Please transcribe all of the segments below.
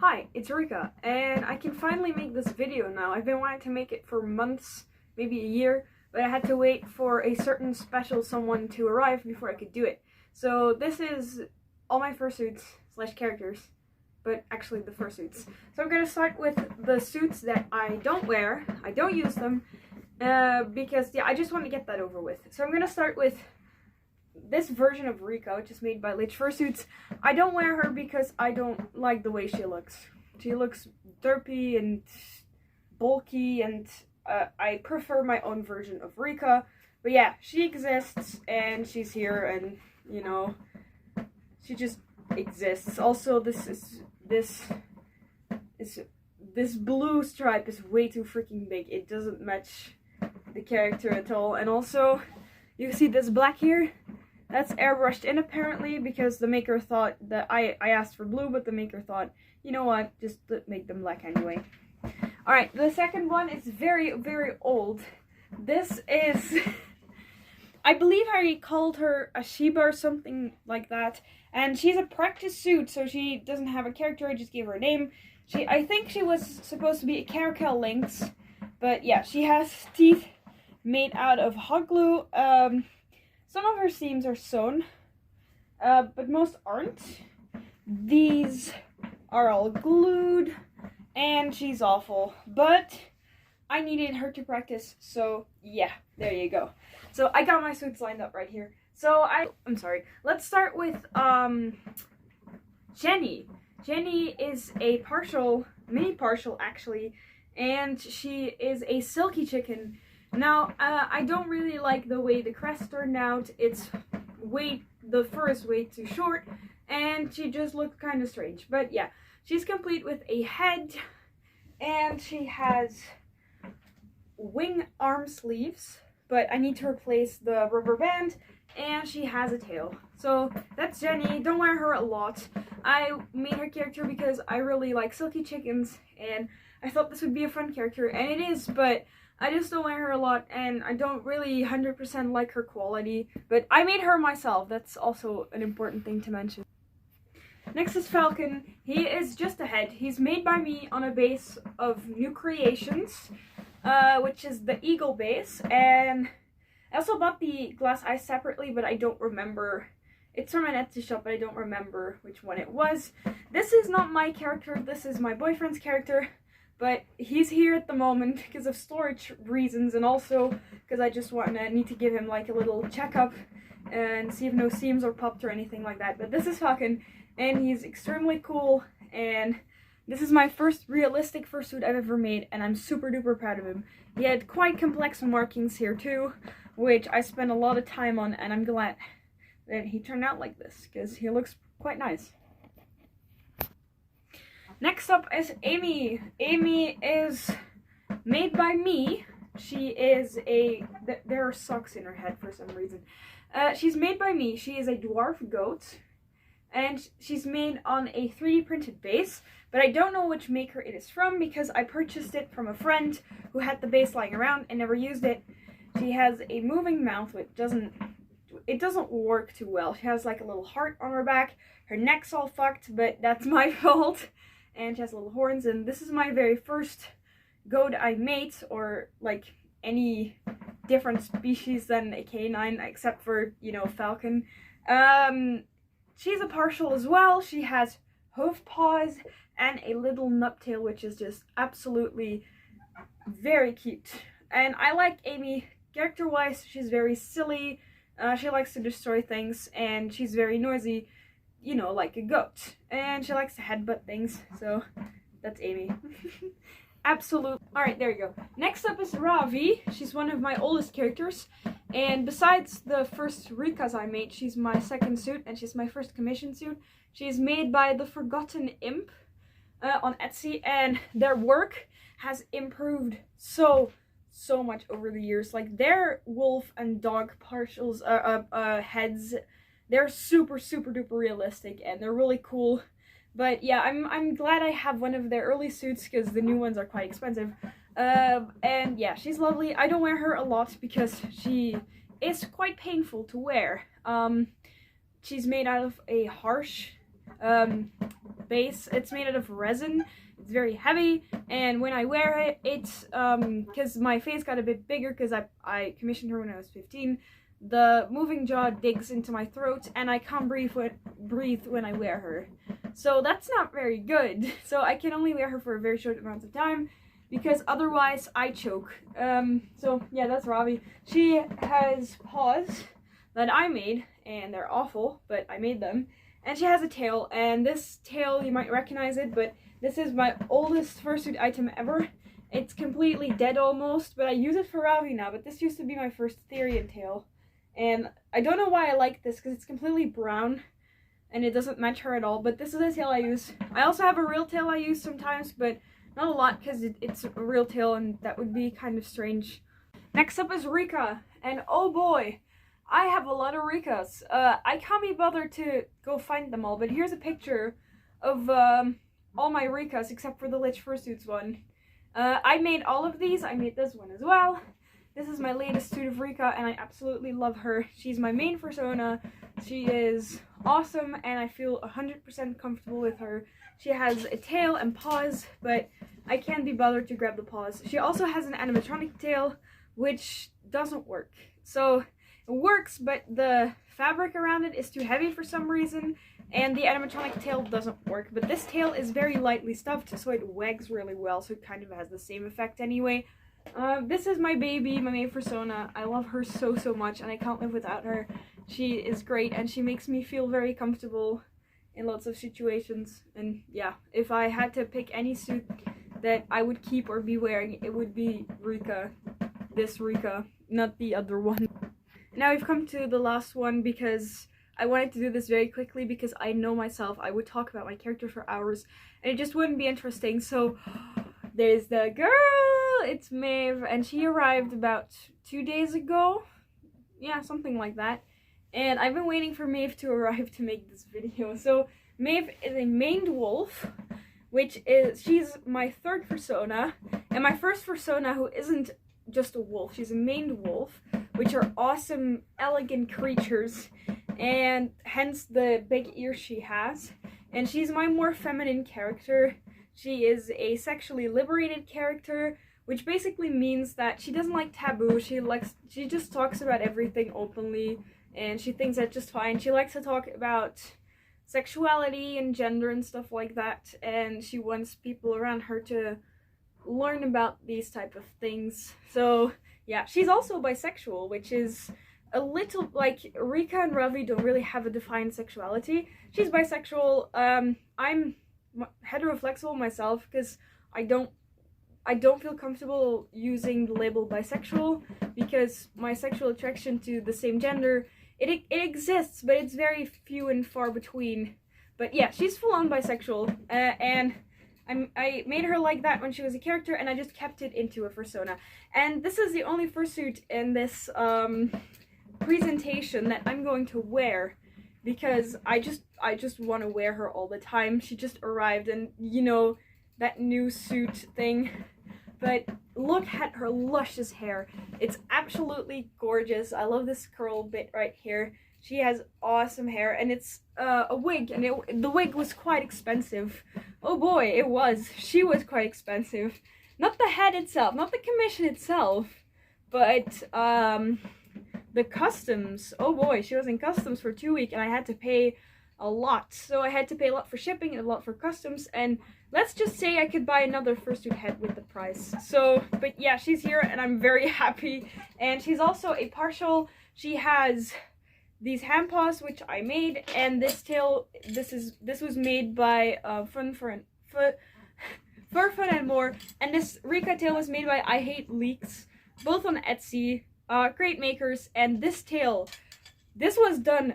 Hi, it's Rika, and I can finally make this video now. I've been wanting to make it for months, maybe a year, but I had to wait for a certain special someone to arrive before I could do it. So this is all my fursuits slash characters, but actually the fursuits. So I'm gonna start with the suits that I don't wear. I don't use them, because yeah, I just want to get that over with. So I'm gonna start with this version of Rika, which is made by Lich Fursuits. I don't wear her because I don't like the way she looks. She looks derpy and bulky, and I prefer my own version of Rika. But yeah, she exists, and she's here, and you know, she just exists. Also, this blue stripe is way too freaking big. It doesn't match the character at all. And also, you see this black here? That's airbrushed in apparently because the maker thought that I asked for blue, but the maker thought, you know what, just make them black anyway. Alright, the second one is very, very old. This is, I believe I called her a Shiba or something like that, and she's a practice suit, so she doesn't have a character. I just gave her a name. I think she was supposed to be a Caracal Lynx, but yeah, she has teeth made out of hot glue. Some of her seams are sewn, but most aren't. These are all glued, and she's awful. But I needed her to practice, so yeah, there you go. So I got my suits lined up right here. So I'm sorry. Let's start with Jenny. Jenny is a mini partial actually, and she is a silky chicken. Now, I don't really like the way the crest turned out. The fur is way too short, and she just looked kind of strange. But yeah, she's complete with a head, and she has wing arm sleeves, but I need to replace the rubber band, and she has a tail. So that's Jenny. Don't wear her a lot. I made her character because I really like silky chickens, and I thought this would be a fun character, and it is, but I just don't wear her a lot, and I don't really 100% like her quality, but I made her myself. That's also an important thing to mention. Next is Falcon. He is just a head. He's made by me on a base of New Creations, which is the Eagle base, and I also bought the glass eyes separately, but I don't remember. It's from an Etsy shop, but I don't remember which one it was. This is not my character. This is my boyfriend's character. But he's here at the moment because of storage reasons, and also because I just need to give him like a little checkup and see if no seams are popped or anything like that. But this is Falcon, and he's extremely cool, and this is my first realistic fursuit I've ever made, and I'm super duper proud of him. He had quite complex markings here too, which I spent a lot of time on, and I'm glad that he turned out like this because he looks quite nice. Next up is Amy. Amy is made by me. She is there are socks in her head for some reason. She's made by me. She is a dwarf goat, and she's made on a 3D printed base, but I don't know which maker it is from because I purchased it from a friend who had the base lying around and never used it. She has a moving mouth, which doesn't work too well. She has like a little heart on her back. Her neck's all fucked, but that's my fault. And she has little horns, and this is my very first goat I made, or like any different species than a canine, except for, you know, Falcon. She's a partial as well. She has hoof paws and a little nubtail, which is just absolutely very cute. And I like Amy character-wise. She's very silly. She likes to destroy things, and she's very noisy, you know, like a goat. And she likes to headbutt things, so that's Amy. Absolutely. Alright, there you go. Next up is Ravi. She's one of my oldest characters, and besides the first Rikas I made, she's my second suit, and she's my first commission suit. She's made by the Forgotten Imp on Etsy, and their work has improved so much over the years. Like, their wolf and dog partials, heads, they're super duper realistic, and they're really cool. But yeah, I'm glad I have one of their early suits because the new ones are quite expensive. And yeah, she's lovely. I don't wear her a lot because she is quite painful to wear. She's made out of a harsh base. It's made out of resin. It's very heavy, and when I wear it, it's because my face got a bit bigger because I commissioned her when I was 15. The moving jaw digs into my throat, and I can't breathe when I wear her. So that's not very good. So I can only wear her for a very short amount of time, because otherwise I choke. So yeah, that's Ravi. She has paws that I made, and they're awful, but I made them. And she has a tail, and this tail, you might recognize it, but this is my oldest fursuit item ever. It's completely dead almost, but I use it for Ravi now, but this used to be my first Therian tail. And I don't know why I like this, because it's completely brown, and it doesn't match her at all, but this is the tail I use. I also have a real tail I use sometimes, but not a lot, because it's a real tail, and that would be kind of strange. Next up is Rika, and oh boy, I have a lot of Rikas. I can't be bothered to go find them all, but here's a picture of all my Rikas, except for the Lich Fursuits one. I made all of these. I made this one as well. This is my latest suit of Rika, and I absolutely love her. She's my main persona. She is awesome, and I feel 100% comfortable with her. She has a tail and paws, but I can't be bothered to grab the paws. She also has an animatronic tail, which doesn't work. So it works, but the fabric around it is too heavy for some reason, and the animatronic tail doesn't work. But this tail is very lightly stuffed, so it wags really well, so it kind of has the same effect anyway. This is my baby, my main persona. I love her so much, and I can't live without her. She is great, and she makes me feel very comfortable in lots of situations. And yeah, if I had to pick any suit that I would keep or be wearing, it would be Rika. This Rika, not the other one. Now we've come to the last one, because I wanted to do this very quickly, because I know myself, I would talk about my character for hours, and it just wouldn't be interesting. So there's the girl! It's Maeve, and she arrived about 2 days ago. Yeah, something like that. And I've been waiting for Maeve to arrive to make this video. So Maeve is a maned wolf, she's my third persona, and my first persona who isn't just a wolf. She's a maned wolf, which are awesome, elegant creatures, and hence the big ears she has. And she's my more feminine character. She is a sexually liberated character, which basically means that she doesn't like taboo. She just talks about everything openly, and she thinks that's just fine. She likes to talk about sexuality and gender and stuff like that, and she wants people around her to learn about these type of things. So yeah, she's also bisexual, which is a little like Rika and Ravi don't really have a defined sexuality. She's bisexual. I'm heteroflexible myself, because I don't feel comfortable using the label bisexual, because my sexual attraction to the same gender, it exists, but it's very few and far between. But yeah, she's full-on bisexual, and I made her like that when she was a character, and I just kept it into a persona. And this is the only fursuit in this presentation that I'm going to wear, because I just want to wear her all the time. She just arrived, and you know, that new suit thing. But look at her luscious hair. It's absolutely gorgeous. I love this curl bit right here. She has awesome hair, and it's a wig, and the wig was quite expensive. Oh boy, it was. She was quite expensive. Not the head itself, not the commission itself, but the customs. Oh boy, she was in customs for 2 weeks, and I had to pay a lot. So I had to pay a lot for shipping and a lot for customs, and let's just say I could buy another fursuit head with the price. So, but yeah, she's here, and I'm very happy. And she's also a partial. She has these hand paws, which I made, and this tail. This was made by Fur Fun and More, and this Rika tail was made by I Hate Leaks, both on Etsy. Great makers. And this tail, this was done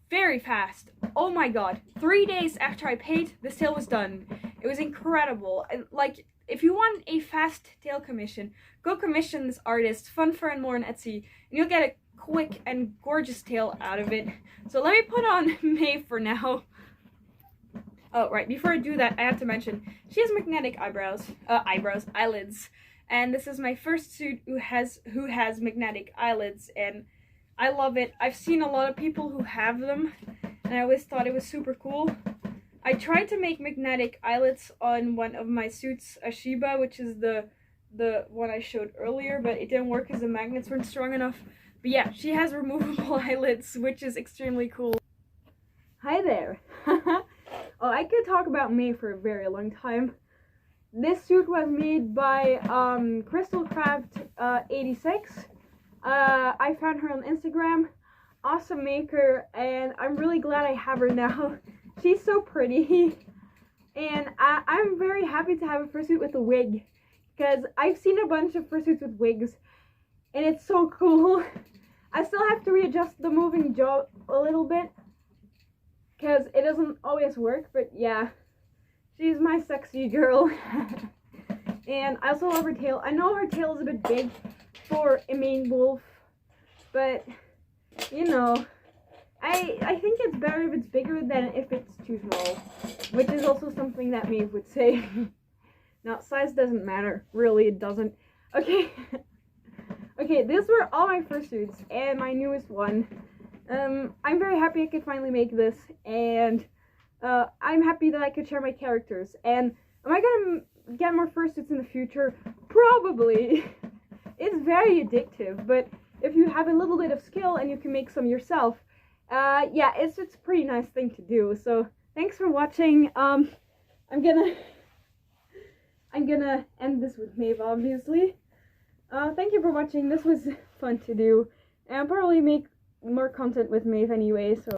very fast. Oh my god, 3 days after I paid, this tail was done. It was incredible. Like, if you want a fast tail commission, go commission this artist, Fun and More on Etsy, and you'll get a quick and gorgeous tail out of it. So let me put on May for now. Oh, right, before I do that, I have to mention, she has magnetic eyelids. And this is my first suit who has magnetic eyelids, and I love it. I've seen a lot of people who have them, and I always thought it was super cool. I tried to make magnetic eyelets on one of my suits, Ashiba, which is the one I showed earlier, but it didn't work because the magnets weren't strong enough. But yeah, she has removable eyelids, which is extremely cool. Hi there. Oh, I could talk about May for a very long time. This suit was made by Crystalcraft86. I found her on Instagram. Awesome maker, and I'm really glad I have her now. She's so pretty, and I'm very happy to have a fursuit with a wig, because I've seen a bunch of fursuits with wigs, and it's so cool. I still have to readjust the moving jaw a little bit, because it doesn't always work, but yeah, she's my sexy girl. And I also love her tail. I know her tail is a bit big for a main wolf, but you know, I think it's better if it's bigger than if it's too small, which is also something that Maeve would say. Now, size doesn't matter. Really, it doesn't. Okay. Okay, these were all my fursuits and my newest one. I'm very happy I could finally make this, and I'm happy that I could share my characters. And am I gonna get more fursuits in the future? Probably. It's very addictive, but if you have a little bit of skill and you can make some yourself, yeah, it's a pretty nice thing to do. So thanks for watching. I'm gonna end this with Maeve, obviously. Thank you for watching. This was fun to do, and I'll probably make more content with Maeve anyway. So.